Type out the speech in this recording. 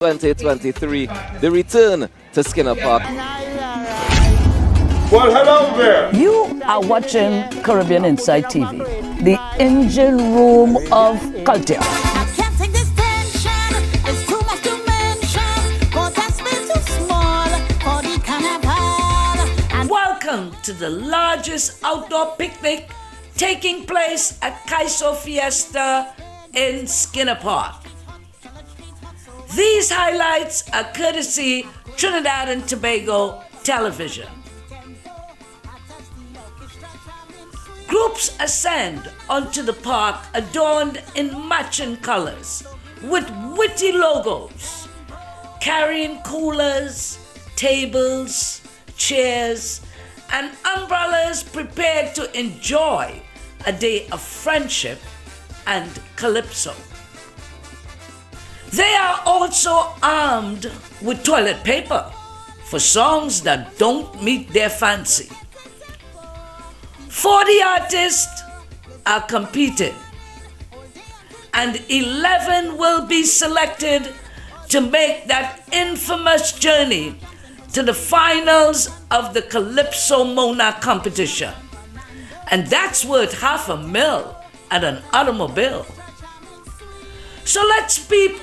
2023, the return to Skinner Park. Well, hello there. You are watching Caribbean Inside TV, the engine room of culture. I can't take this tension. It's too much to mention. Cause that's been too small for the Carnival. And Welcome to the largest outdoor picnic taking place at Calypso Fiesta in Skinner Park. These highlights are courtesy Trinidad and Tobago television. Groups ascend onto the park adorned in matching colors with witty logos, carrying coolers, tables, chairs, and umbrellas prepared to enjoy a day of friendship and calypso. They are also armed with toilet paper for songs that don't meet their fancy. 40 artists are competing, and 11 will be selected to make that infamous journey to the finals of the Calypso Mona competition. And that's worth $500,000 and an automobile. So let's peep